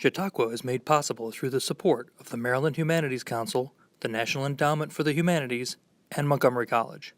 Chautauqua is made possible through the support of the Maryland Humanities Council, the National Endowment for the Humanities, and Montgomery College.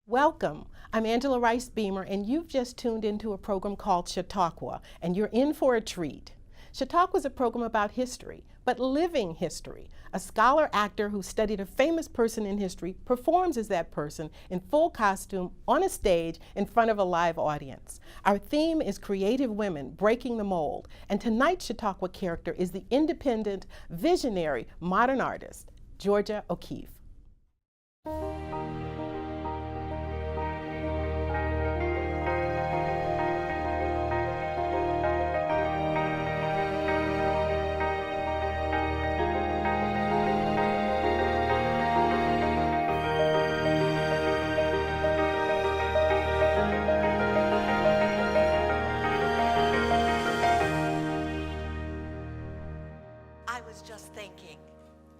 Welcome. I'm Angela Rice Beamer, and you've just tuned into a program called Chautauqua, and you're in for a treat. Chautauqua is a program about history, but living history. A scholar actor who studied a famous person in history performs as that person in full costume on a stage in front of a live audience. Our theme is creative women breaking the mold, and tonight's Chautauqua character is the independent, visionary, modern artist, Georgia O'Keeffe.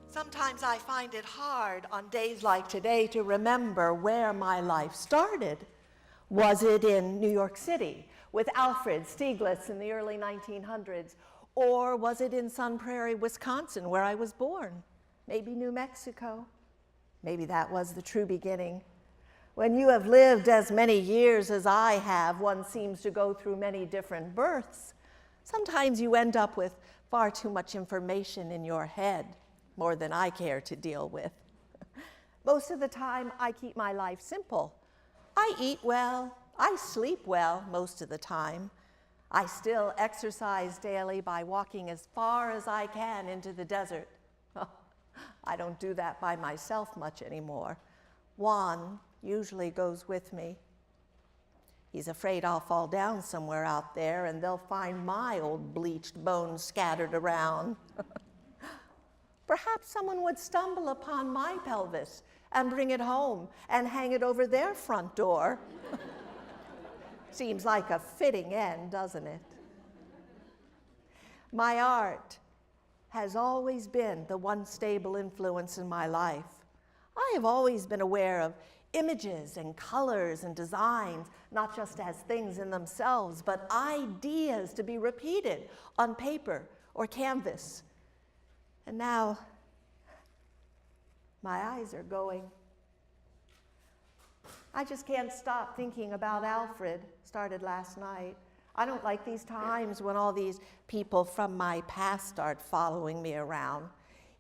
Sometimes I find it hard on days like today to remember where my life started. Was it in New York City with Alfred Stieglitz in the early 1900s? Or was it in Sun Prairie, Wisconsin, where I was born? Maybe New Mexico? Maybe that was the true beginning. When you have lived as many years as I have, one seems to go through many different births. Sometimes you end up with far too much information in your head, more than I care to deal with. Most of the time, I keep my life simple. I eat well, I sleep well most of the time. I still exercise daily by walking as far as I can into the desert. I don't do that by myself much anymore. Juan usually goes with me. He's afraid I'll fall down somewhere out there and they'll find my old bleached bones scattered around. Perhaps someone would stumble upon my pelvis and bring it home and hang it over their front door. Seems like a fitting end, doesn't it? My art has always been the one stable influence in my life. I have always been aware of images and colors and designs, not just as things in themselves, but ideas to be repeated on paper or canvas. And now, my eyes are going. I just can't stop thinking about Alfred, started last night. I don't like these times when all these people from my past start following me around,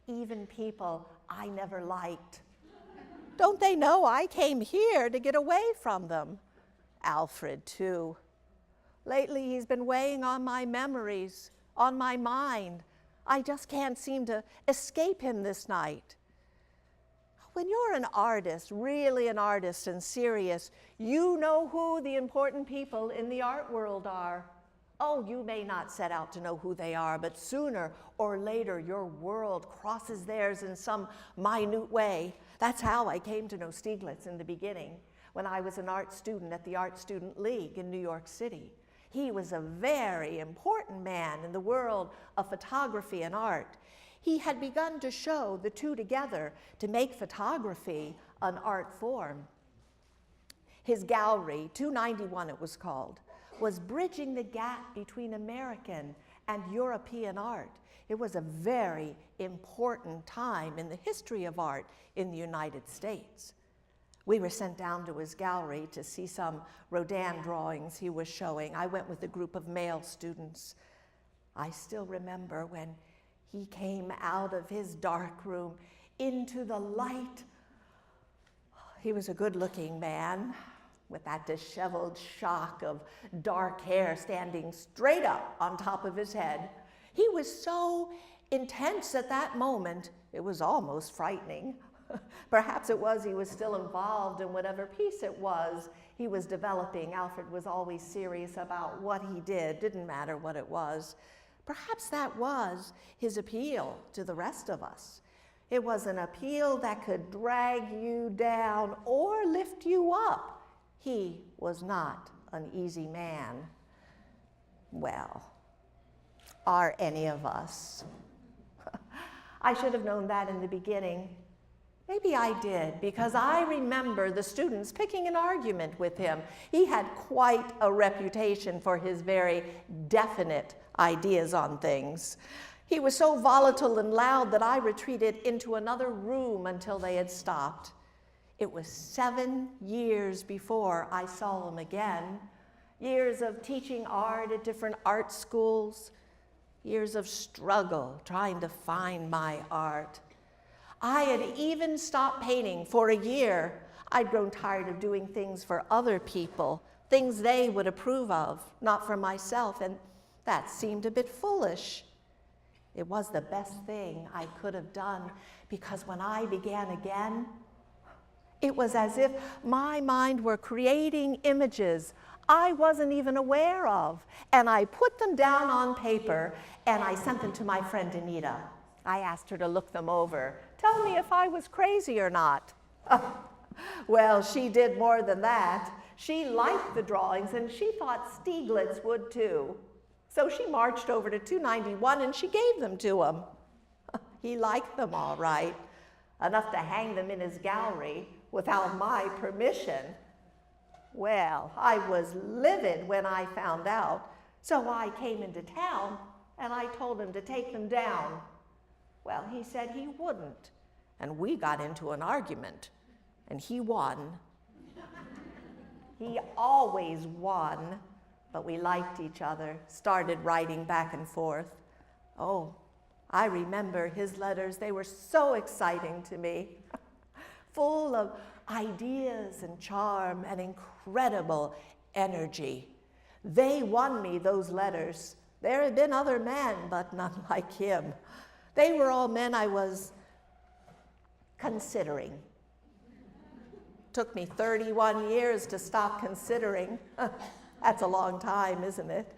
even people I never liked. Don't they know I came here to get away from them? Alfred, too. Lately, he's been weighing on my memories, on my mind. I just can't seem to escape him this night. When you're an artist, really an artist and serious, you know who the important people in the art world are. Oh, you may not set out to know who they are, but sooner or later your world crosses theirs in some minute way. That's how I came to know Stieglitz in the beginning, when I was an art student at the Art Student League in New York City. He was a very important man in the world of photography and art. He had begun to show the two together to make photography an art form. His gallery, 291 it was called, was bridging the gap between American and European art. It was a very important time in the history of art in the United States. We were sent down to his gallery to see some Rodin drawings he was showing. I went with a group of male students. I still remember when he came out of his dark room into the light. He was a good-looking man with that disheveled shock of dark hair standing straight up on top of his head. He was so intense at that moment, it was almost frightening. Perhaps it was he was still involved in whatever piece it was he was developing. Alfred was always serious about what he did, didn't matter what it was. Perhaps that was his appeal to the rest of us. It was an appeal that could drag you down or lift you up. He was not an easy man. Well, are any of us? I should have known that in the beginning. Maybe I did, because I remember the students picking an argument with him. He had quite a reputation for his very definite ideas on things. He was so volatile and loud that I retreated into another room until they had stopped. It was 7 years before I saw him again. Years of teaching art at different art schools. Years of struggle trying to find my art. I had even stopped painting for a year. I'd grown tired of doing things for other people, things they would approve of, not for myself, and that seemed a bit foolish. It was the best thing I could have done, because when I began again, it was as if my mind were creating images I wasn't even aware of, and I put them down on paper, and I sent them to my friend Anita. I asked her to look them over, tell me if I was crazy or not. Well, she did more than that. She liked the drawings, and she thought Stieglitz would too. So she marched over to 291 and she gave them to him. He liked them all right, enough to hang them in his gallery without my permission. Well, I was livid when I found out, so I came into town and I told him to take them down. Well, he said he wouldn't, and we got into an argument, and he won. He always won. But we liked each other, started writing back and forth. Oh, I remember his letters. They were so exciting to me, full of ideas and charm and incredible energy. They won me, those letters. There had been other men, but none like him. They were all men I was considering. Took me 31 years to stop considering. That's a long time, isn't it?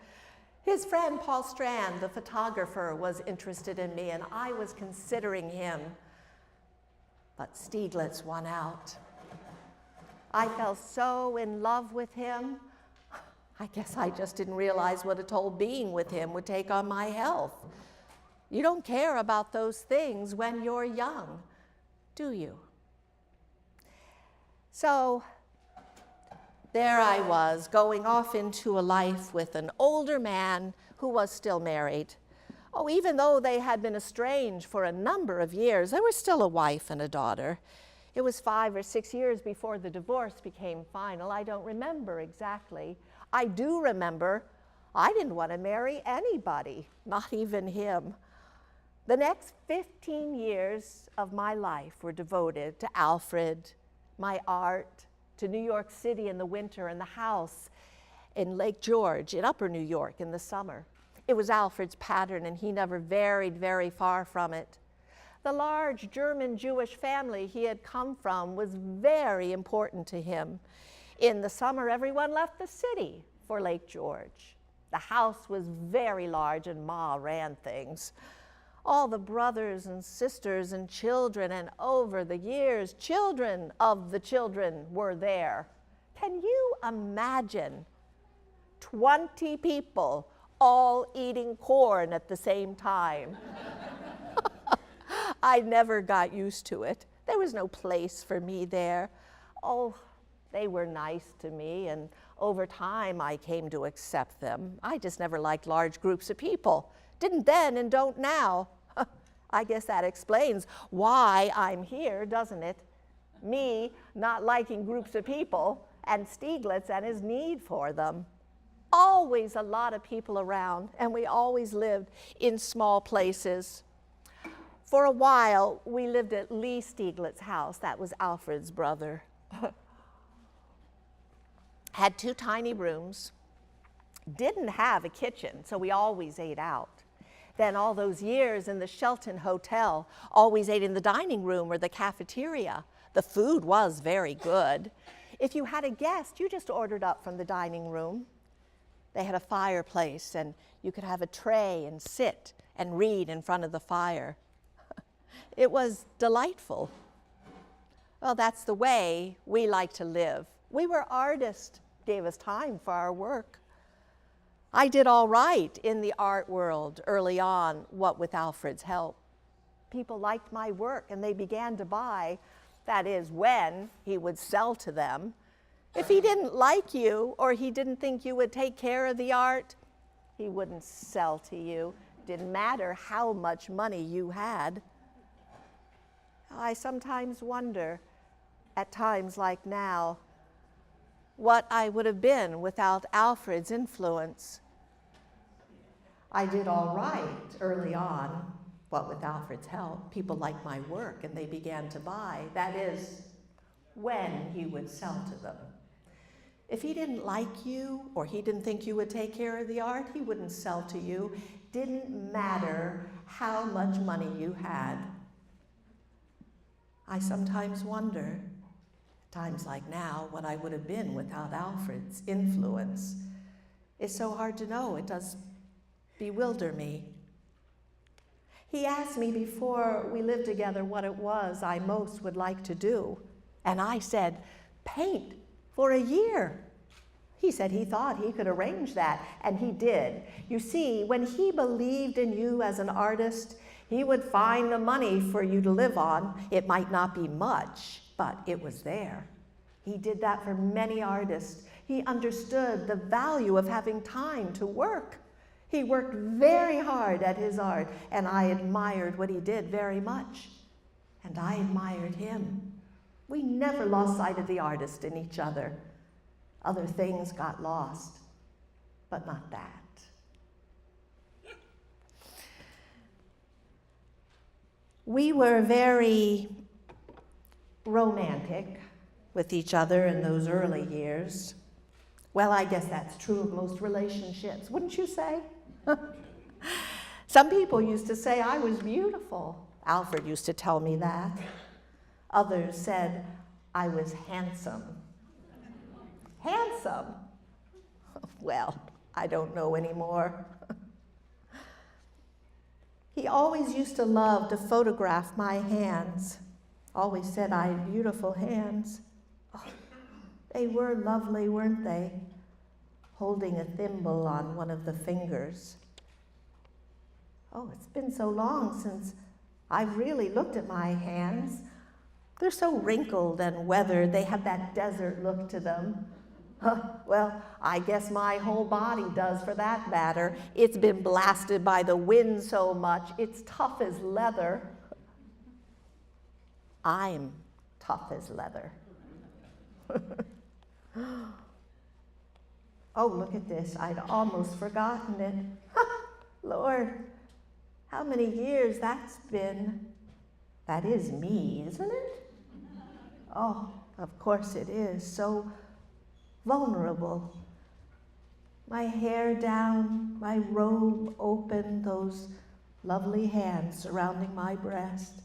His friend Paul Strand, the photographer, was interested in me, and I was considering him. But Stieglitz won out. I fell so in love with him. I guess I just didn't realize what a toll being with him would take on my health. You don't care about those things when you're young, do you? So, there I was, going off into a life with an older man who was still married. Oh, even though they had been estranged for a number of years, they were still a wife and a daughter. It was 5 or 6 years before the divorce became final. I don't remember exactly. I do remember I didn't want to marry anybody, not even him. The next 15 years of my life were devoted to Alfred, my art, to New York City in the winter, and the house in Lake George in Upper New York in the summer. It was Alfred's pattern, and he never varied very far from it. The large German Jewish family he had come from was very important to him. In the summer, everyone left the city for Lake George. The house was very large, and Ma ran things. All the brothers and sisters and children, and over the years, children of the children were there. Can you imagine 20 people all eating corn at the same time? I never got used to it. There was no place for me there. Oh, they were nice to me, and over time I came to accept them. I just never liked large groups of people. Didn't then and don't now. I guess that explains why I'm here, doesn't it? Me not liking groups of people, and Stieglitz and his need for them. Always a lot of people around, and we always lived in small places. For a while, we lived at Lee Stieglitz's house. That was Alfred's brother. Had 2 tiny rooms, didn't have a kitchen, so we always ate out. Then all those years in the Shelton Hotel, always ate in the dining room or the cafeteria. The food was very good. If you had a guest, you just ordered up from the dining room. They had a fireplace, and you could have a tray and sit and read in front of the fire. It was delightful. Well, that's the way we like to live. We were artists, gave us time for our work. I did all right in the art world early on, what with Alfred's help. People liked my work, and they began to buy. That is, when he would sell to them. If he didn't like you, or he didn't think you would take care of the art, he wouldn't sell to you. Didn't matter how much money you had. I sometimes wonder, at times like now, what I would have been without Alfred's influence. I did all right early on, what with Alfred's help. People liked my work and they began to buy. That is, when he would sell to them. If he didn't like you or he didn't think you would take care of the art, he wouldn't sell to you. Didn't matter how much money you had. I sometimes wonder, times like now, what I would have been without Alfred's influence. It's so hard to know. It does bewilder me. He asked me before we lived together what it was I most would like to do. And I said, paint for a year. He said he thought he could arrange that, and he did. You see, when he believed in you as an artist, he would find the money for you to live on. It might not be much, but it was there. He did that for many artists. He understood the value of having time to work. He worked very hard at his art, and I admired what he did very much. And I admired him. We never lost sight of the artist in each other. Other things got lost, but not that. We were very romantic with each other in those early years. Well, I guess that's true of most relationships, wouldn't you say? Some people used to say I was beautiful. Alfred used to tell me that. Others said I was handsome. Handsome? Well, I don't know anymore. He always used to love to photograph my hands. Always said I had beautiful hands. Oh, they were lovely, weren't they? Holding a thimble on one of the fingers. Oh, it's been so long since I've really looked at my hands. They're so wrinkled and weathered. They have that desert look to them. Well, I guess my whole body does for that matter. It's been blasted by the wind so much, it's tough as leather. I'm tough as leather. Oh, look at this. I'd almost forgotten it. Lord, how many years that's been. That is me, isn't it? Oh, of course it is. So vulnerable. My hair down, my robe open, those lovely hands surrounding my breast.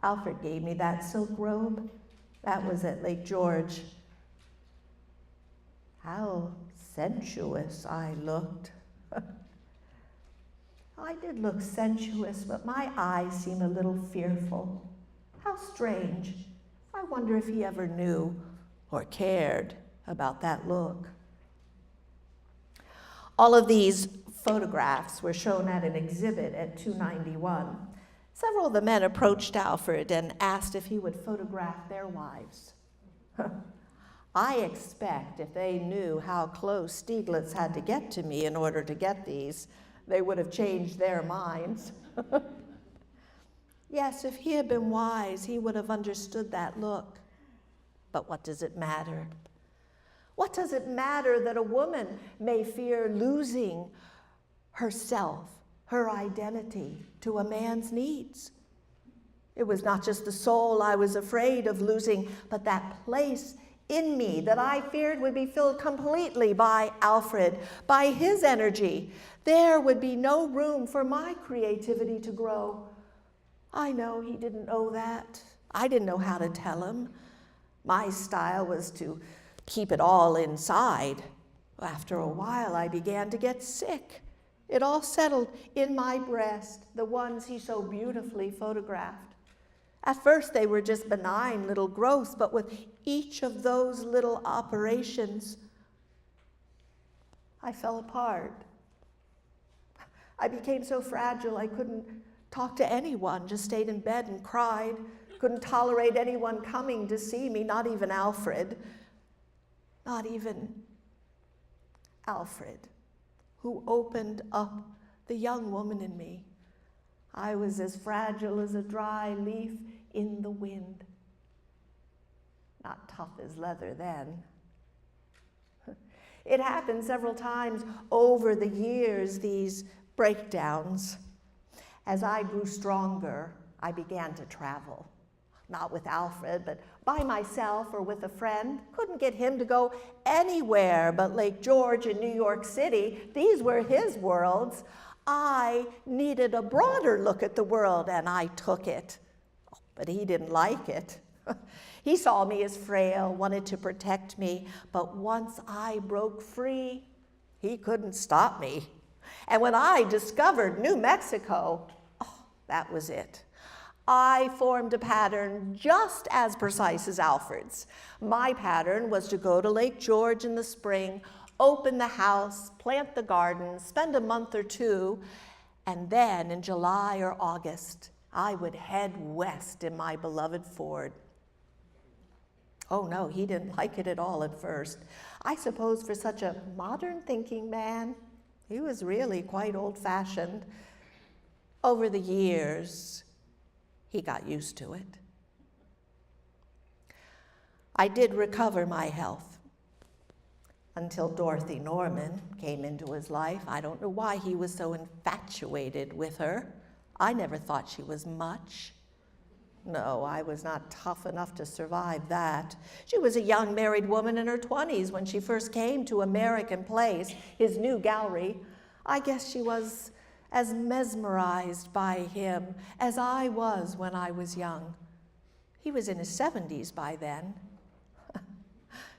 Alfred gave me that silk robe. That was at Lake George. How sensuous I looked. I did look sensuous, but my eyes seemed a little fearful. How strange. I wonder if he ever knew or cared about that look. All of these photographs were shown at an exhibit at 291. Several of the men approached Alfred and asked if he would photograph their wives. I expect if they knew how close Stieglitz had to get to me in order to get these, they would have changed their minds. Yes, if he had been wise, he would have understood that look. But what does it matter? What does it matter that a woman may fear losing herself, her identity, to a man's needs? It was not just the soul I was afraid of losing, but that place in me that I feared would be filled completely by Alfred, by his energy. There would be no room for my creativity to grow. I know he didn't know that. I didn't know how to tell him. My style was to keep it all inside. After a while, I began to get sick. It all settled in my breast, the ones he so beautifully photographed. At first, they were just benign little growths, but with each of those little operations, I fell apart. I became so fragile I couldn't talk to anyone, just stayed in bed and cried. Couldn't tolerate anyone coming to see me, not even Alfred. Not even Alfred, who opened up the young woman in me. I was as fragile as a dry leaf in the wind. Not tough as leather then. It happened several times over the years, these breakdowns. As I grew stronger, I began to travel. Not with Alfred, but by myself or with a friend. Couldn't get him to go anywhere but Lake George in New York City. These were his worlds. I needed a broader look at the world, and I took it. But he didn't like it. He saw me as frail, wanted to protect me, but once I broke free, he couldn't stop me. And when I discovered New Mexico, that was it. I formed a pattern just as precise as Alfred's. My pattern was to go to Lake George in the spring, open the house, plant the garden, spend a month or two, and then in July or August, I would head west in my beloved Ford. Oh no, he didn't like it at all at first. I suppose for such a modern thinking man, he was really quite old-fashioned. Over the years, he got used to it. I did recover my health until Dorothy Norman came into his life. I don't know why he was so infatuated with her. I never thought she was much. No, I was not tough enough to survive that. She was a young married woman in her 20s when she first came to American Place, his new gallery. I guess she was as mesmerized by him as I was when I was young. He was in his 70s by then.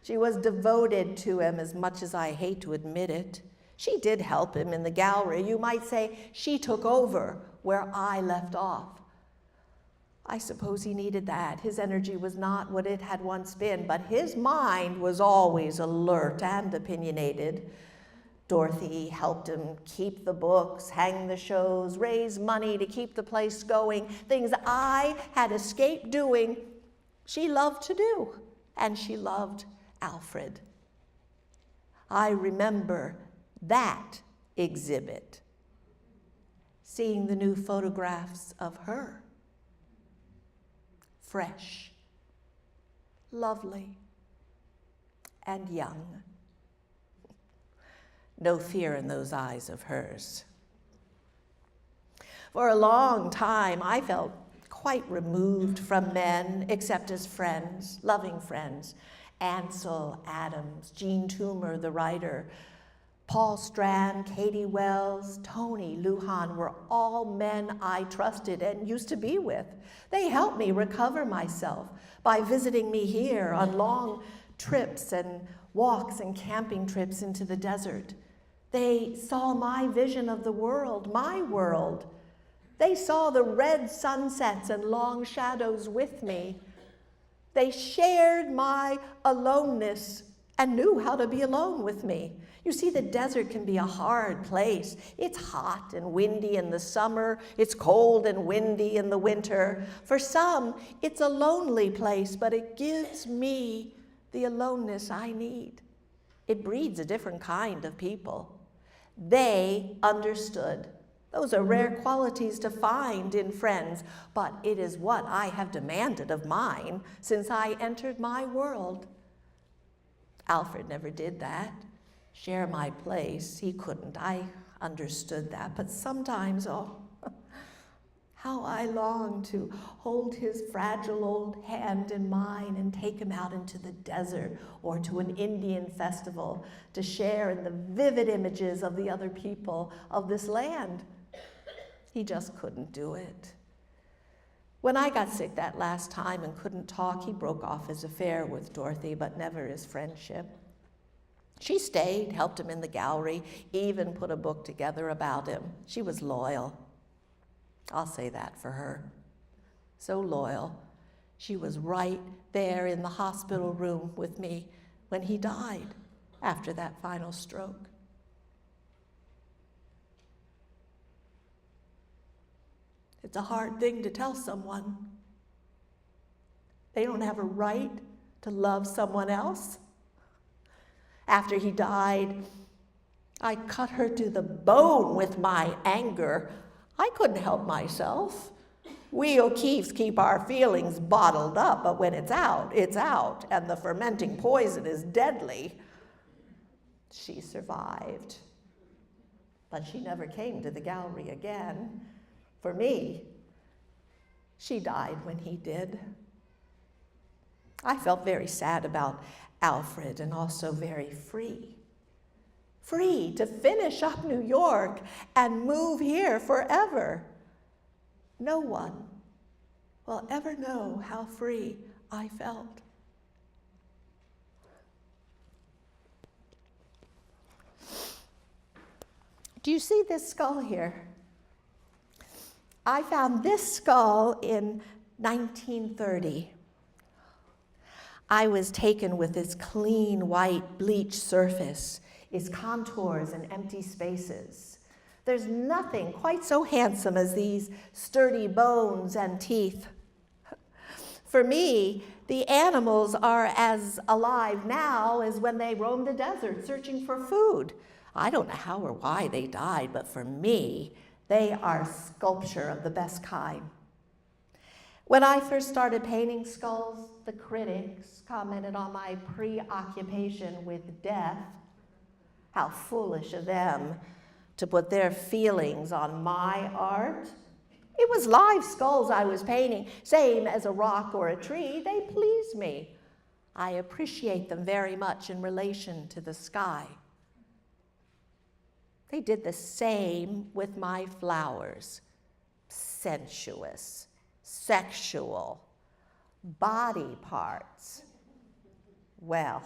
She was devoted to him as much as I hate to admit it. She did help him in the gallery. You might say she took over where I left off. I suppose he needed that. His energy was not what it had once been, but his mind was always alert and opinionated. Dorothy helped him keep the books, hang the shows, raise money to keep the place going. Things I had escaped doing, she loved to do, and she loved Alfred. I remember that exhibit, seeing the new photographs of her. Fresh, lovely, and young. No fear in those eyes of hers. For a long time, I felt quite removed from men, except as friends, loving friends. Ansel Adams, Jean Toomer, the writer, Paul Strand, Katie Wells, Tony Lujan were all men I trusted and used to be with. They helped me recover myself by visiting me here on long trips and walks and camping trips into the desert. They saw my vision of the world, my world. They saw the red sunsets and long shadows with me. They shared my aloneness and knew how to be alone with me. You see, the desert can be a hard place. It's hot and windy in the summer. It's cold and windy in the winter. For some, it's a lonely place, but it gives me the aloneness I need. It breeds a different kind of people. They understood. Those are rare qualities to find in friends, but it is what I have demanded of mine since I entered my world. Alfred never did that. Share my place, he couldn't. I understood that, but sometimes, oh, how I long to hold his fragile old hand in mine and take him out into the desert or to an Indian festival to share in the vivid images of the other people of this land. He just couldn't do it. When I got sick that last time and couldn't talk, he broke off his affair with Dorothy, but never his friendship. She stayed, helped him in the gallery, even put a book together about him. She was loyal. I'll say that for her. So loyal. She was right there in the hospital room with me when he died after that final stroke. It's a hard thing to tell someone. They don't have a right to love someone else. After he died, I cut her to the bone with my anger. I couldn't help myself. We O'Keeffes keep our feelings bottled up, but when it's out, and the fermenting poison is deadly. She survived, but she never came to the gallery again. For me, she died when he did. I felt very sad about Alfred and also very free. Free to finish up New York and move here forever. No one will ever know how free I felt. Do you see this skull here? I found this skull in 1930. I was taken with its clean white bleached surface, its contours and empty spaces. There's nothing quite so handsome as these sturdy bones and teeth. For me, the animals are as alive now as when they roamed the desert searching for food. I don't know how or why they died, but for me, they are sculpture of the best kind. When I first started painting skulls, the critics commented on my preoccupation with death. How foolish of them to put their feelings on my art. It was live skulls I was painting, same as a rock or a tree. They please me. I appreciate them very much in relation to the sky. They did the same with my flowers. Sensuous, sexual, body parts. Well,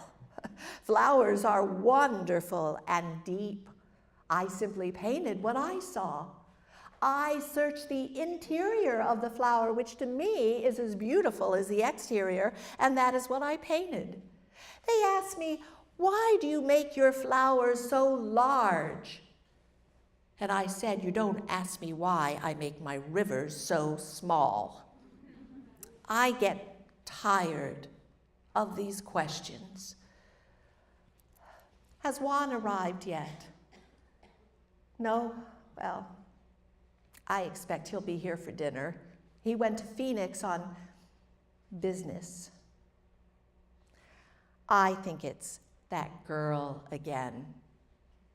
flowers are wonderful and deep. I simply painted what I saw. I searched the interior of the flower, which to me is as beautiful as the exterior, and that is what I painted. They asked me, why do you make your flowers so large? And I said, you don't ask me why I make my rivers so small. I get tired of these questions. Has Juan arrived yet? No? Well, I expect he'll be here for dinner. He went to Phoenix on business. I think it's that girl again.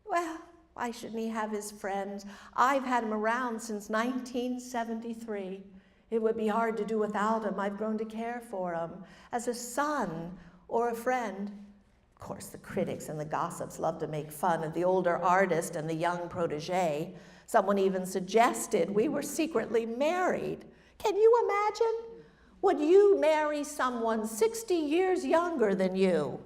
Well, why shouldn't he have his friends? I've had him around since 1973. It would be hard to do without him. I've grown to care for him as a son or a friend. Of course, the critics and the gossips love to make fun of the older artist and the young protege. Someone even suggested we were secretly married. Can you imagine? Would you marry someone 60 years younger than you?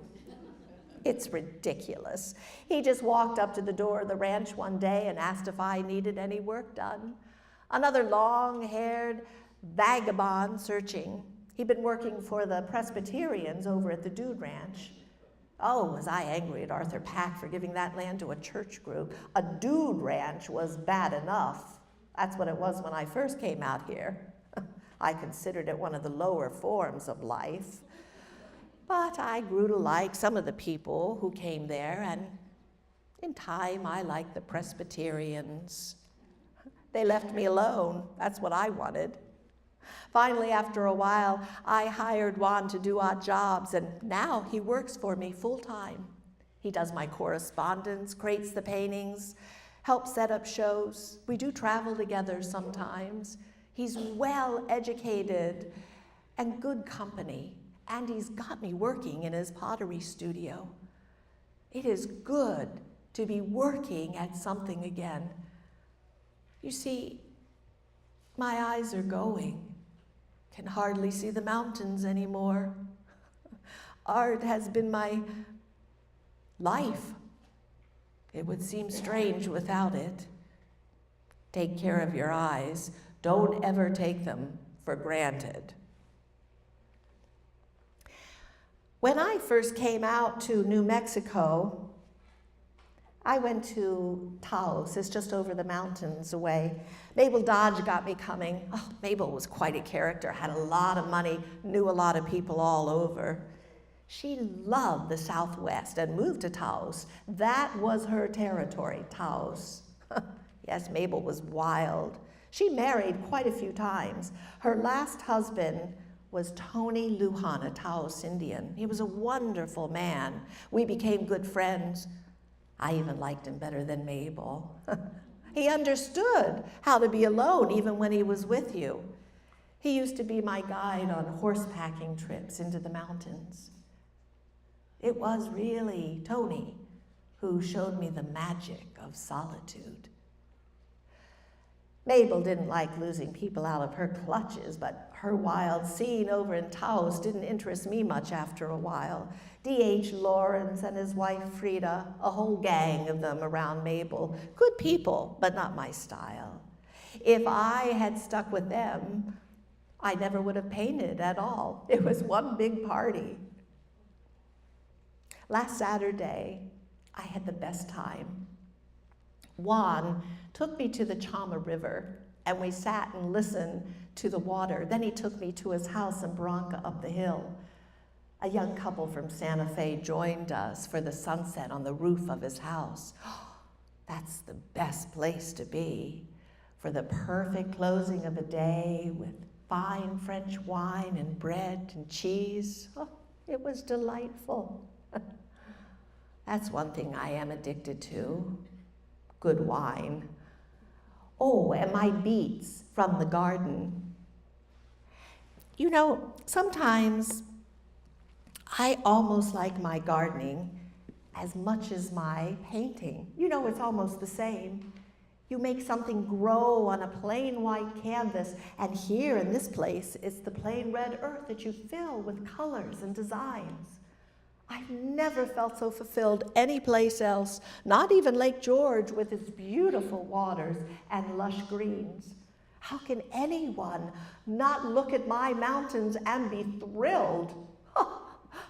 It's ridiculous. He just walked up to the door of the ranch one day and asked if I needed any work done. Another long-haired vagabond searching. He'd been working for the Presbyterians over at the Dude Ranch. Oh, was I angry at Arthur Pack for giving that land to a church group. A dude ranch was bad enough. That's what it was when I first came out here. I considered it one of the lower forms of life. But I grew to like some of the people who came there, and in time I liked the Presbyterians. They left me alone. That's what I wanted. Finally, after a while, I hired Juan to do odd jobs, and now he works for me full-time. He does my correspondence, creates the paintings, helps set up shows. We do travel together sometimes. He's well-educated and good company, and he's got me working in his pottery studio. It is good to be working at something again. You see, my eyes are going. Can hardly see the mountains anymore. Art has been my life. It would seem strange without it. Take care of your eyes. Don't ever take them for granted. When I first came out to New Mexico, I went to Taos. It's just over the mountains away. Mabel Dodge got me coming. Oh, Mabel was quite a character, had a lot of money, knew a lot of people all over. She loved the Southwest and moved to Taos. That was her territory, Taos. Yes, Mabel was wild. She married quite a few times. Her last husband was Tony Lujan, a Taos Indian. He was a wonderful man. We became good friends. I even liked him better than Mabel. He understood how to be alone even when he was with you. He used to be my guide on horse-packing trips into the mountains. It was really Tony who showed me the magic of solitude. Mabel didn't like losing people out of her clutches, but her wild scene over in Taos didn't interest me much after a while. D.H. Lawrence and his wife Frida, a whole gang of them around Mabel. Good people, but not my style. If I had stuck with them, I never would have painted at all. It was one big party. Last Saturday, I had the best time. Juan took me to the Chama River, and we sat and listened to the water. Then he took me to his house in Bronca up the hill. A young couple from Santa Fe joined us for the sunset on the roof of his house. That's the best place to be for the perfect closing of a day with fine French wine and bread and cheese. Oh, it was delightful. That's one thing I am addicted to, good wine. Oh, and my beets from the garden. You know, sometimes I almost like my gardening as much as my painting. You know, it's almost the same. You make something grow on a plain white canvas, and here in this place, it's the plain red earth that you fill with colors and designs. I've never felt so fulfilled anyplace else, not even Lake George with its beautiful waters and lush greens. How can anyone not look at my mountains and be thrilled?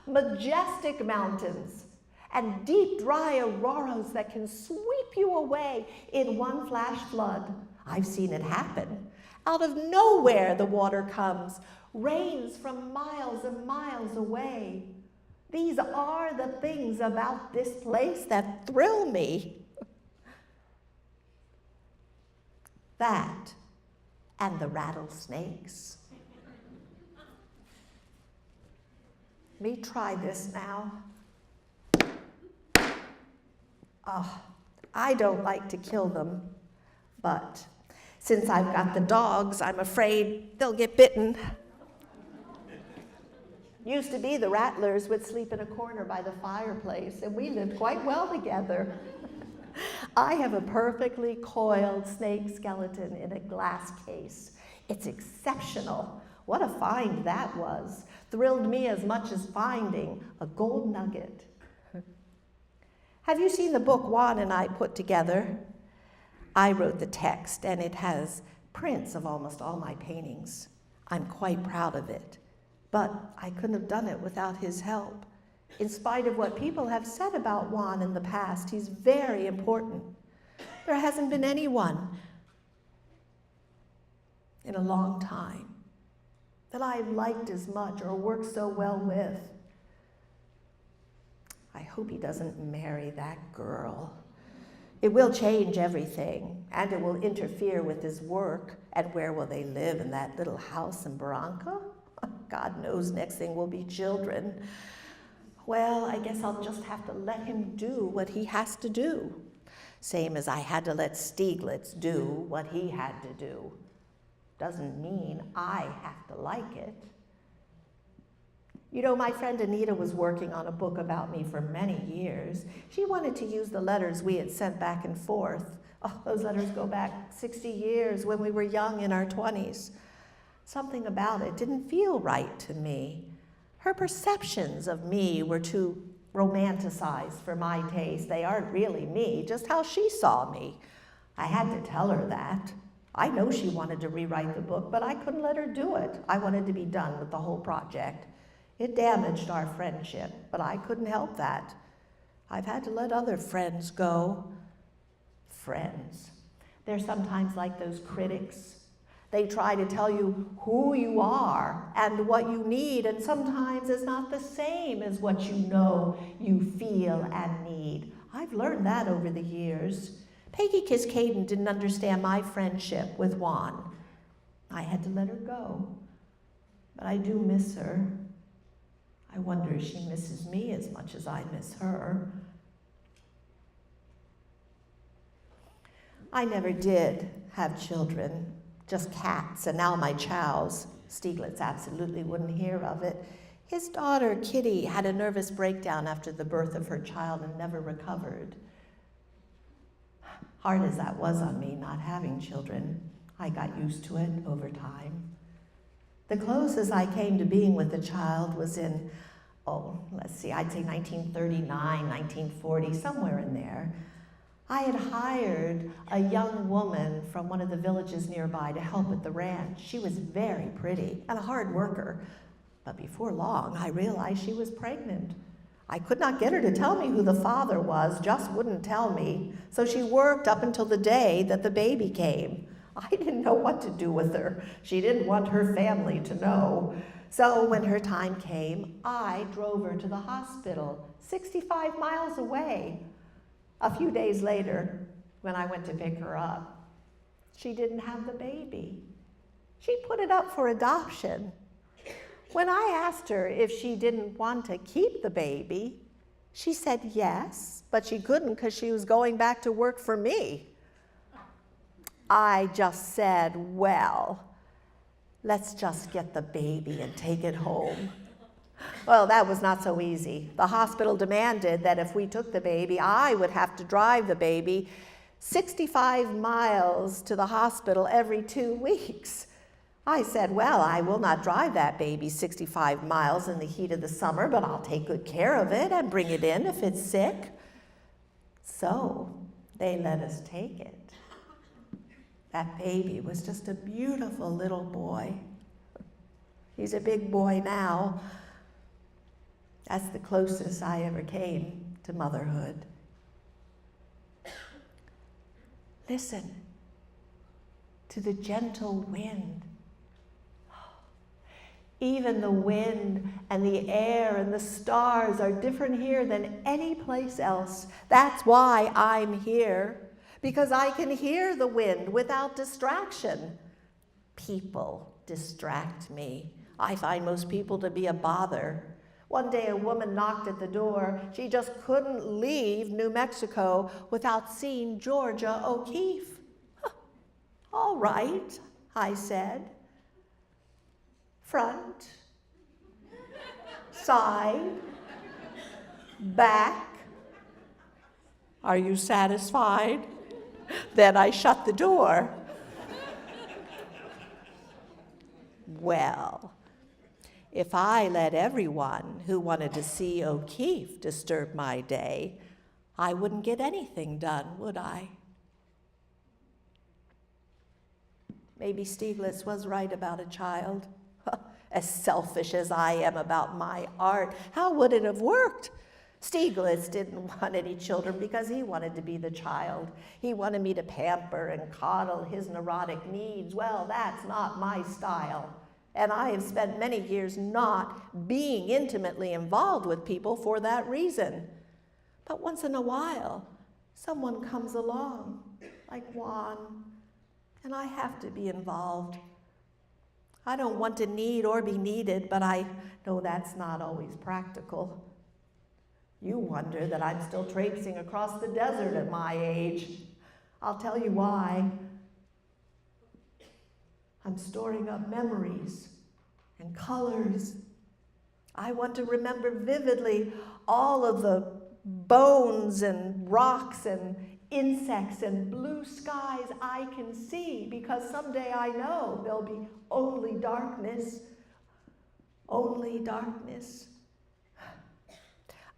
Majestic mountains and deep, dry auroras that can sweep you away in one flash flood. I've seen it happen. Out of nowhere the water comes, rains from miles and miles away. These are the things about this place that thrill me. That and the rattlesnakes. Let me try this now. Oh, I don't like to kill them, but since I've got the dogs, I'm afraid they'll get bitten. Used to be the rattlers would sleep in a corner by the fireplace, and we lived quite well together. I have a perfectly coiled snake skeleton in a glass case. It's exceptional. What a find that was. Thrilled me as much as finding a gold nugget. Have you seen the book Juan and I put together? I wrote the text, and it has prints of almost all my paintings. I'm quite proud of it, but I couldn't have done it without his help. In spite of what people have said about Juan in the past, he's very important. There hasn't been anyone in a long time that I've liked as much or worked so well with. I hope he doesn't marry that girl. It will change everything, and it will interfere with his work. And where will they live, in that little house in Barranca? God knows next thing will be children. Well, I guess I'll just have to let him do what he has to do. Same as I had to let Stieglitz do what he had to do. Doesn't mean I have to like it. You know, my friend Anita was working on a book about me for many years. She wanted to use the letters we had sent back and forth. Oh, those letters go back 60 years when we were young in our 20s. Something about it didn't feel right to me. Her perceptions of me were too romanticized for my taste. They aren't really me, just how she saw me. I had to tell her that. I know she wanted to rewrite the book, but I couldn't let her do it. I wanted to be done with the whole project. It damaged our friendship, but I couldn't help that. I've had to let other friends go. Friends. They're sometimes like those critics. They try to tell you who you are and what you need, and sometimes it's not the same as what you know you feel and need. I've learned that over the years. Peggy Kiskaden didn't understand my friendship with Juan. I had to let her go, but I do miss her. I wonder if she misses me as much as I miss her. I never did have children, just cats, and now my chows. Stieglitz absolutely wouldn't hear of it. His daughter, Kitty, had a nervous breakdown after the birth of her child and never recovered. Hard as that was on me, not having children, I got used to it over time. The closest I came to being with a child was in, I'd say 1939, 1940, somewhere in there. I had hired a young woman from one of the villages nearby to help at the ranch. She was very pretty and a hard worker, but before long, I realized she was pregnant. I could not get her to tell me who the father was, just wouldn't tell me, so she worked up until the day that the baby came. I didn't know what to do with her. She didn't want her family to know. So when her time came, I drove her to the hospital, 65 miles away. A few days later, when I went to pick her up, she didn't have the baby. She put it up for adoption. When I asked her if she didn't want to keep the baby, she said yes, but she couldn't because she was going back to work for me. I just said, well, let's just get the baby and take it home. Well, that was not so easy. The hospital demanded that if we took the baby, I would have to drive the baby 65 miles to the hospital every 2 weeks. I said, well, I will not drive that baby 65 miles in the heat of the summer, but I'll take good care of it and bring it in if it's sick. So they let us take it. That baby was just a beautiful little boy. He's a big boy now. That's the closest I ever came to motherhood. Listen to the gentle wind. Even the wind and the air and the stars are different here than any place else. That's why I'm here, because I can hear the wind without distraction. People distract me. I find most people to be a bother. One day a woman knocked at the door. She just couldn't leave New Mexico without seeing Georgia O'Keeffe. All right, I said. Front, side, back. Are you satisfied? Then I shut the door. Well, if I let everyone who wanted to see O'Keeffe disturb my day, I wouldn't get anything done, would I? Maybe Stieglitz was right about a child. As selfish as I am about my art, how would it have worked? Stieglitz didn't want any children because he wanted to be the child. He wanted me to pamper and coddle his neurotic needs. Well, that's not my style. And I have spent many years not being intimately involved with people for that reason. But once in a while, someone comes along, like Juan, and I have to be involved. I don't want to need or be needed, but I know that's not always practical. You wonder that I'm still traipsing across the desert at my age. I'll tell you why. I'm storing up memories and colors. I want to remember vividly all of the bones and rocks and insects and blue skies I can see, because someday I know there'll be only darkness. Only darkness.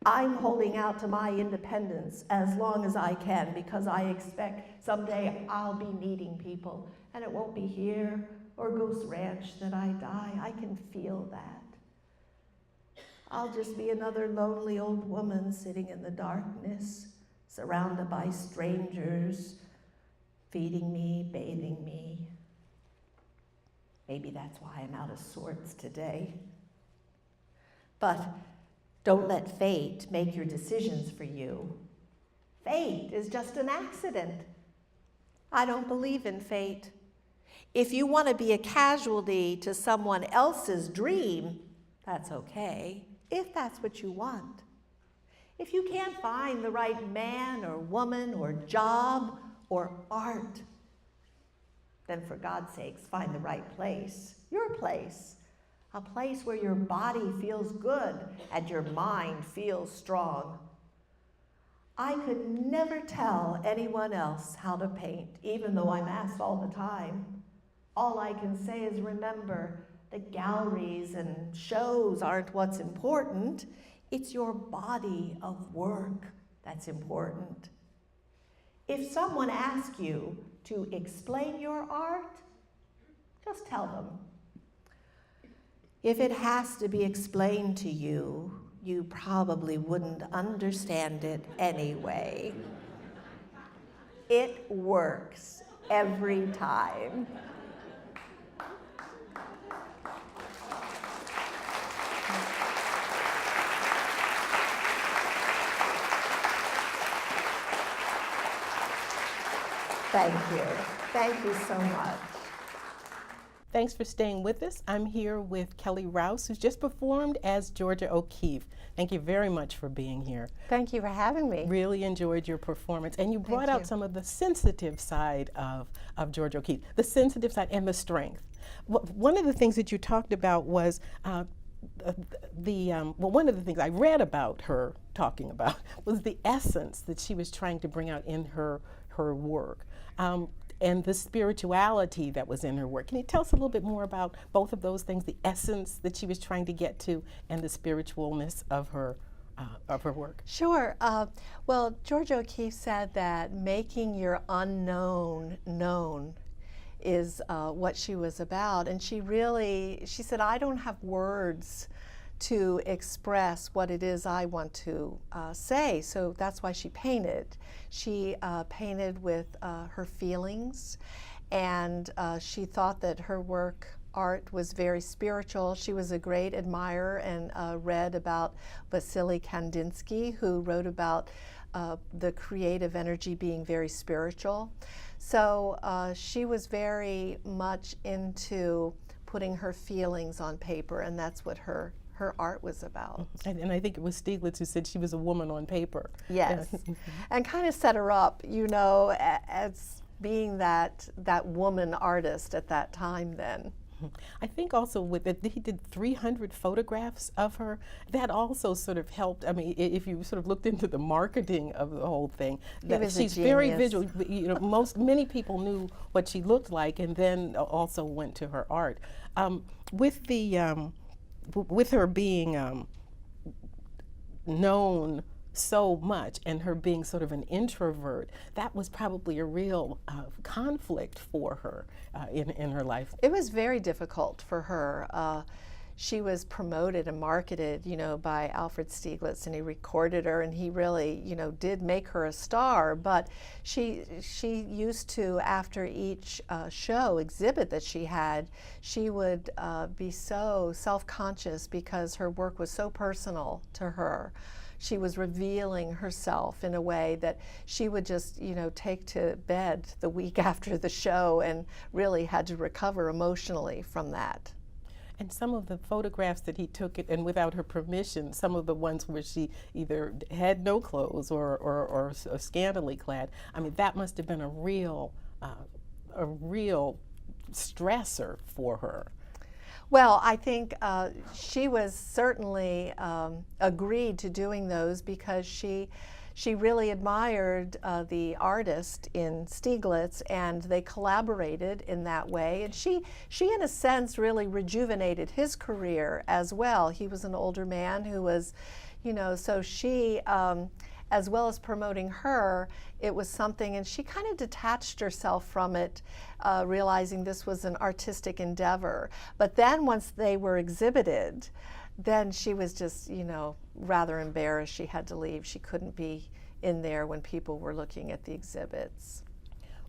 I'm holding out to my independence as long as I can, because I expect someday I'll be needing people, and it won't be here or Ghost Ranch that I die. I can feel that. I'll just be another lonely old woman sitting in the darkness, surrounded by strangers, feeding me, bathing me. Maybe that's why I'm out of sorts today. But don't let fate make your decisions for you. Fate is just an accident. I don't believe in fate. If you want to be a casualty to someone else's dream, that's okay, if that's what you want. If you can't find the right man or woman or job or art, then for God's sakes, find the right place, your place, a place where your body feels good and your mind feels strong. I could never tell anyone else how to paint, even though I'm asked all the time. All I can say is remember, the galleries and shows aren't what's important. It's your body of work that's important. If someone asks you to explain your art, just tell them. If it has to be explained to you, you probably wouldn't understand it anyway. It works every time. Thank you. Thank you so much. Thanks for staying with us. I'm here with Kelly Rouse, who's just performed as Georgia O'Keeffe. Thank you very much for being here. Thank you for having me. Really enjoyed your performance. And you brought out some of the sensitive side of Georgia O'Keeffe, the sensitive side and the strength. One of the things that you talked about was one of the things I read about her talking about was the essence that she was trying to bring out in her work. And the spirituality that was in her work. Can you tell us a little bit more about both of those things, the essence that she was trying to get to and the spiritualness of her work? Sure. Well, Georgia O'Keeffe said that making your unknown known is what she was about. And she said, I don't have words to express what it is I want to say. So that's why she painted. She painted with her feelings, and she thought that her art was very spiritual. She was a great admirer and read about Vasily Kandinsky, who wrote about the creative energy being very spiritual. So she was very much into putting her feelings on paper, and that's what her art was about. And I think it was Stieglitz who said she was a woman on paper. Yes, and kind of set her up, you know, as being that woman artist at that time then. I think also with it, he did 300 photographs of her. That also sort of helped. I mean, if you sort of looked into the marketing of the whole thing, that she's very visual. You know, many people knew what she looked like, and then also went to her art. With her being known so much and her being sort of an introvert, that was probably a real conflict for her in her life. It was very difficult for her. She was promoted and marketed, you know, by Alfred Stieglitz, and he recorded her, and he really, you know, did make her a star. But she used to, after each exhibit that she had, she would be so self-conscious because her work was so personal to her. She was revealing herself in a way that she would just, you know, take to bed the week after the show and really had to recover emotionally from that. And some of the photographs that he took, and without her permission, some of the ones where she either had no clothes or scantily clad, I mean, that must have been a real stressor for her. Well, I think she was certainly agreed to doing those because she really admired the artist in Stieglitz, and they collaborated in that way. And she in a sense really rejuvenated his career as well. He was an older man who was, you know, so she, as well as promoting her, it was something, and she kind of detached herself from it, realizing this was an artistic endeavor. But then once they were exhibited, then she was just, you know, rather embarrassed. She had to leave. She couldn't be in there when people were looking at the exhibits.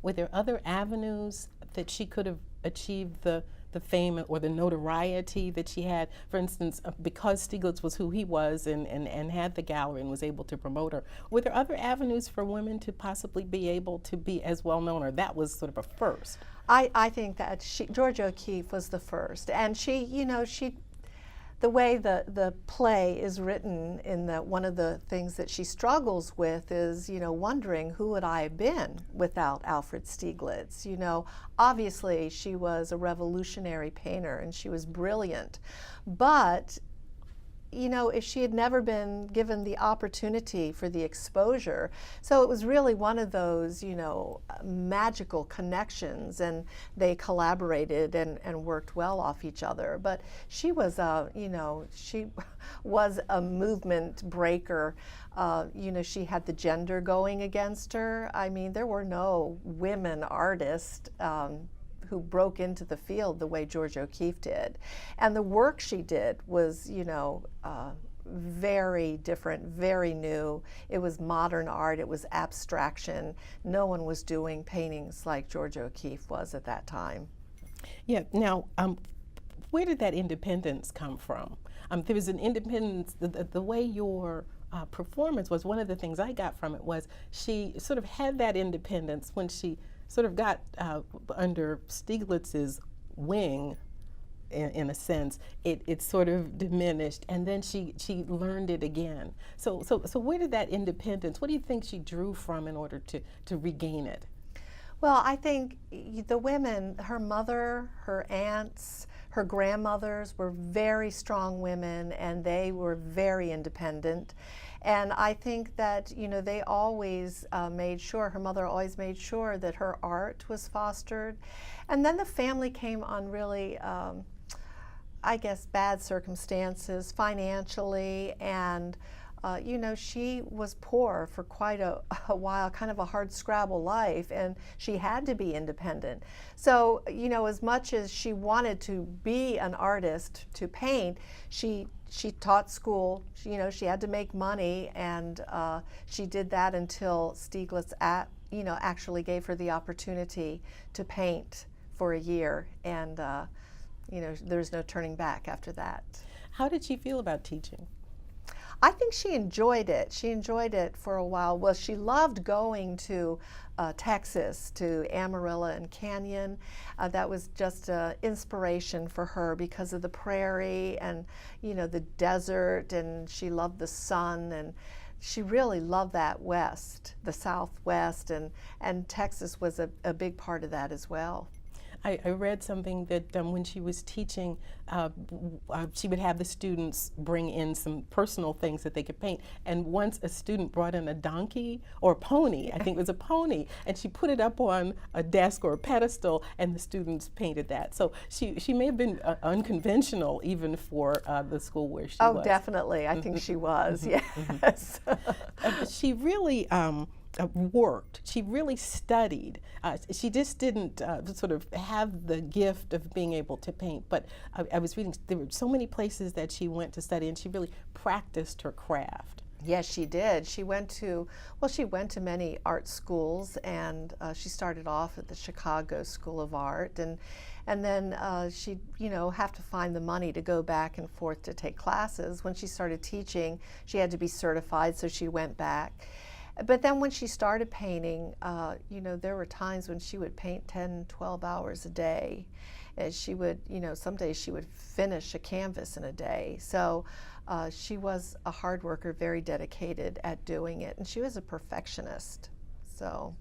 Were there other avenues that she could have achieved the the fame or the notoriety that she had? For instance, because Stieglitz was who he was and had the gallery and was able to promote her, were there other avenues for women to possibly be able to be as well known, or that was sort of a first? I think that Georgia O'Keeffe was the first, and the way the play is written, in that one of the things that she struggles with is, wondering who would I have been without Alfred Stieglitz. Obviously she was a revolutionary painter and she was brilliant, but if she had never been given the opportunity for the exposure. So it was really one of those, magical connections, and they collaborated and worked well off each other. But she was she was a movement breaker. She had the gender going against her. I mean, there were no women artists who broke into the field the way Georgia O'Keeffe did. And the work she did was, very different, very new. It was modern art, it was abstraction. No one was doing paintings like Georgia O'Keeffe was at that time. Yeah, now, where did that independence come from? There was an independence, the way your performance was, one of the things I got from it was she sort of had that independence when she sort of got under Stieglitz's wing, in a sense. It sort of diminished, and then she learned it again. So where did that independence, what do you think she drew from in order to regain it? Well, I think the women, her mother, her aunts, her grandmothers were very strong women, and they were very independent. And I think that, they always made sure, her mother always made sure that her art was fostered. And then the family came on really, I guess, bad circumstances financially, and she was poor for quite a while, kind of a hard scrabble life, and she had to be independent. So, as much as she wanted to be an artist, to paint, she taught school. She had to make money, and she did that until Stieglitz actually gave her the opportunity to paint for a year, and there's no turning back after that. How did she feel about teaching? I think she enjoyed it. She enjoyed it for a while. Well, she loved going to Texas, to Amarillo and Canyon. That was just inspiration for her because of the prairie and, the desert, and she loved the sun, and she really loved that west, the Southwest, and Texas was a big part of that as well. I read something that when she was teaching, she would have the students bring in some personal things that they could paint. And once a student brought in a donkey or a pony, I think it was a pony, and she put it up on a desk or a pedestal, and the students painted that. So she may have been unconventional even for the school where she was. Oh, definitely. I think she was, yes. She really worked. She really studied. She just didn't sort of have the gift of being able to paint, but I was reading, there were so many places that she went to study, and she really practiced her craft. Yes, she did. She went to many art schools, and she started off at the Chicago School of Art, and then she'd have to find the money to go back and forth to take classes. When she started teaching, she had to be certified, so she went back. But then when she started painting, there were times when she would paint 10, 12 hours a day. And she would, some days she would finish a canvas in a day. So she was a hard worker, very dedicated at doing it, and she was a perfectionist. So,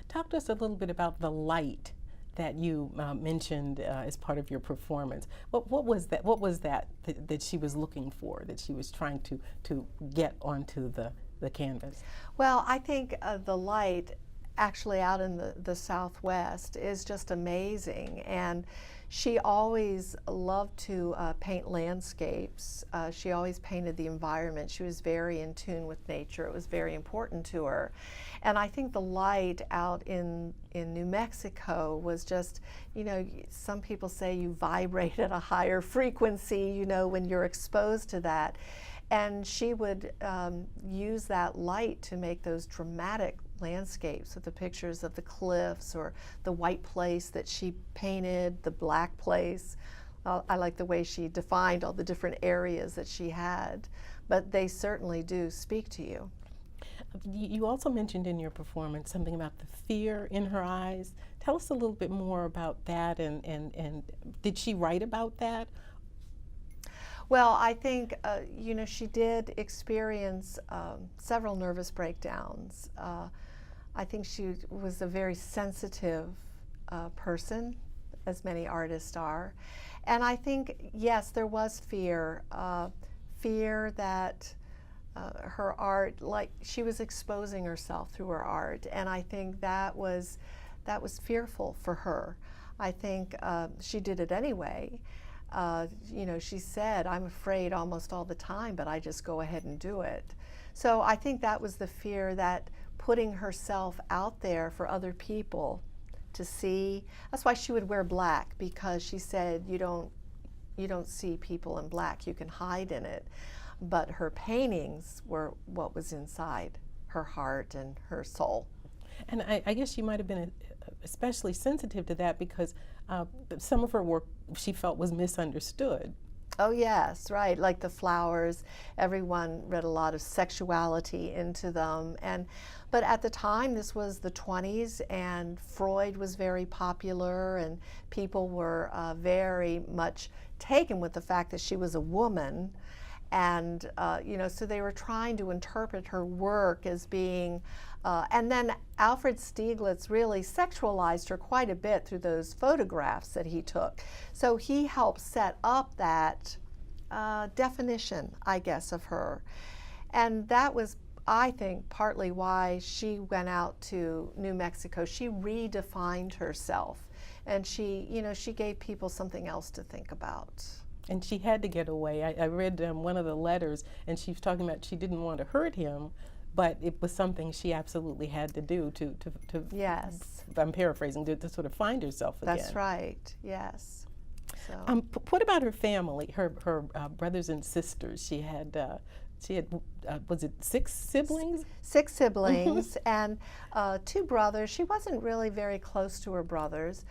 talk to us a little bit about the light that you mentioned as part of your performance. What was that? What was that she was looking for, that she was trying to get onto the canvas? Well, I think the light actually out in the Southwest is just amazing, and she always loved to paint landscapes. She always painted the environment. She was very in tune with nature. It was very important to her. And I think the light out in New Mexico was just, some people say you vibrate at a higher frequency, when you're exposed to that. And she would use that light to make those dramatic landscapes with the pictures of the cliffs or the white place that she painted, the black place. I like the way she defined all the different areas that she had, but they certainly do speak to you. You also mentioned in your performance something about the fear in her eyes. Tell us a little bit more about that, and did she write about that? Well, I think, you know, she did experience several nervous breakdowns. I think she was a very sensitive person, as many artists are. And I think, yes, there was fear, fear that her art, like she was exposing herself through her art, and I think that was fearful for her. I think she did it anyway. You know, she said, "I'm afraid almost all the time, but I just go ahead and do it." So I think that was the fear, that putting herself out there for other people to see. That's why she would wear black, because she said, you don't see people in black, you can hide in it. But her paintings were what was inside her heart and her soul. And I guess she might have been especially sensitive to that because some of her work she felt was misunderstood. Oh yes, right, like the flowers, everyone read a lot of sexuality into them. But at the time, this was the 20s, and Freud was very popular, and people were very much taken with the fact that she was a woman. And you know, so they were trying to interpret her work as being, and then Alfred Stieglitz really sexualized her quite a bit through those photographs that he took. So he helped set up that definition, I guess, of her. And that was, I think, partly why she went out to New Mexico. She redefined herself, and she, you know, she gave people something else to think about. And she had to get away. I read one of the letters, and she was talking about she didn't want to hurt him, but it was something she absolutely had to do to yes. I'm paraphrasing, to sort of find herself again. That's right, yes. So. What about her family, her brothers and sisters? She had was it 6 siblings? 6 siblings and 2 brothers. She wasn't really very close to her brothers.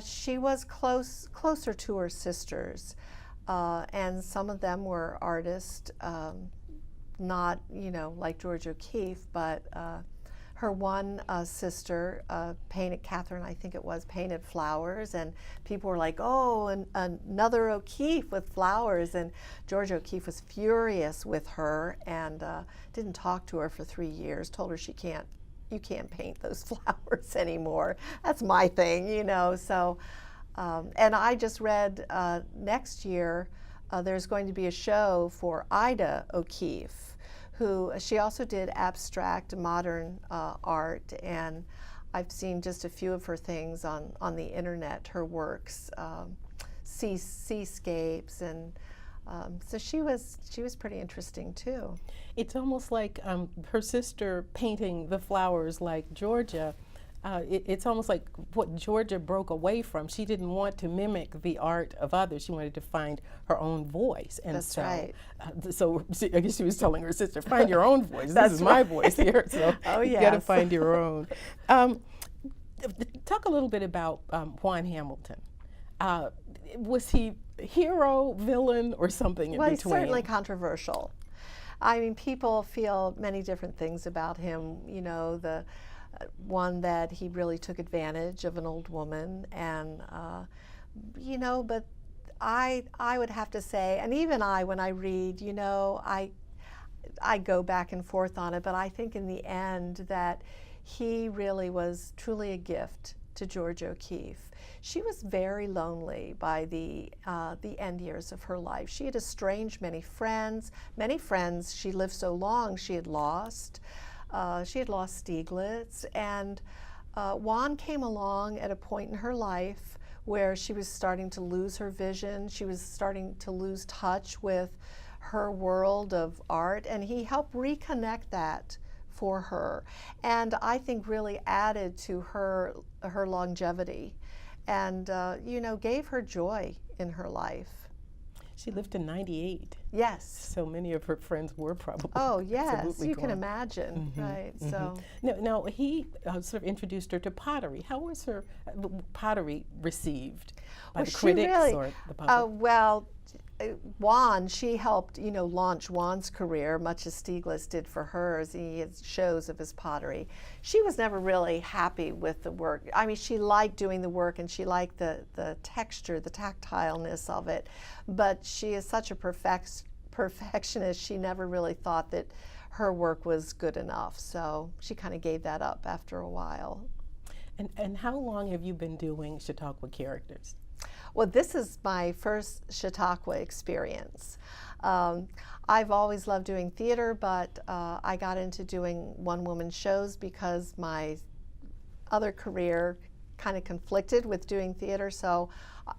She was closer to her sisters. And some of them were artists, not, you know, like George O'Keeffe, but her one sister painted, Catherine, I think it was, painted flowers, and people were like, "Oh, another O'Keeffe with flowers," and George O'Keeffe was furious with her and didn't talk to her for 3 years, told her you can't paint those flowers anymore. That's my thing, you know, so. And I just read next year there's going to be a show for Ida O'Keeffe, who she also did abstract modern art, and I've seen just a few of her things on the internet, her works, seascapes, and so she was pretty interesting too. It's almost like her sister painting the flowers like Georgia. It's almost like what Georgia broke away from. She didn't want to mimic the art of others. She wanted to find her own voice. And that's right. So I guess she was telling her sister, find your own voice. This is my voice here. So oh, yes. You got to find your own. Talk a little bit about Juan Hamilton. Was he hero, villain, or something in between? Well, he's certainly controversial. I mean, people feel many different things about him. You know, the one that he really took advantage of an old woman, and you know, but I would have to say, and even when I read, you know, I go back and forth on it, but I think in the end that he really was truly a gift to George O'Keeffe. She was very lonely by the end years of her life. She had estranged many friends. She lived so long she had lost. She had lost Stieglitz, and Juan came along at a point in her life where she was starting to lose her vision. She was starting to lose touch with her world of art, and he helped reconnect that for her, and I think really added to her longevity, and you know, gave her joy in her life. She lived to 98. Yes. So many of her friends were probably. Oh, yes, absolutely you can gone. imagine, right? So, Now he sort of introduced her to pottery. How was her pottery received by the she critics really, or the public? well, Juan, she helped, launch Juan's career, much as Stieglitz did for hers. He had shows of his pottery. She was never really happy with the work. I mean, she liked doing the work and she liked the texture, the tactileness of it, but she is such a perfectionist, she never really thought that her work was good enough. So she kind of gave that up after a while. And how long have you been doing Chautauqua characters? Well, this is my first Chautauqua experience. I've always loved doing theater, but I got into doing one-woman shows because my other career kind of conflicted with doing theater, so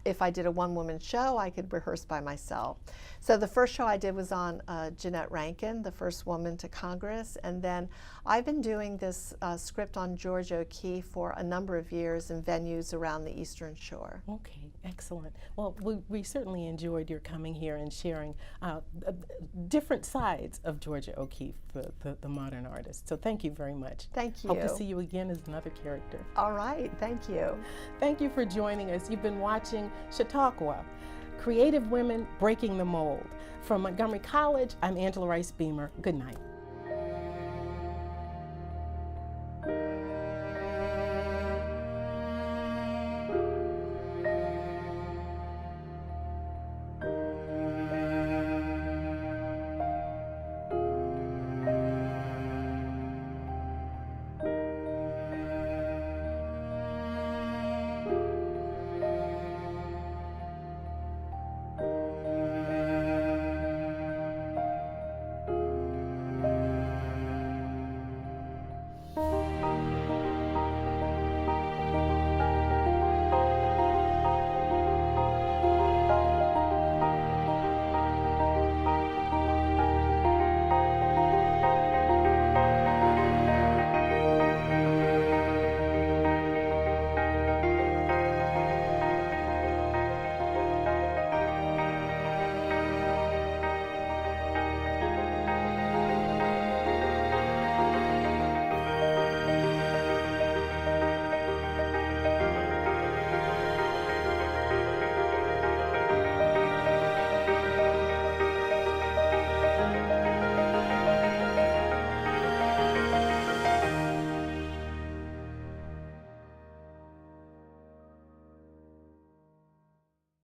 if I did a one-woman show, I could rehearse by myself. So the first show I did was on Jeanette Rankin, the first woman to Congress, and then I've been doing this script on George O'Keeffe for a number of years in venues around the Eastern Shore. Okay, excellent. Well, we certainly enjoyed your coming here and sharing different sides of Georgia O'Keeffe, the modern artist. So thank you very much. Thank you. Hope to see you again as another character. All right, thank you. Thank you for joining us. You've been watching Chautauqua, Creative Women Breaking the Mold. From Montgomery College, I'm Angela Rice Beamer. Good night.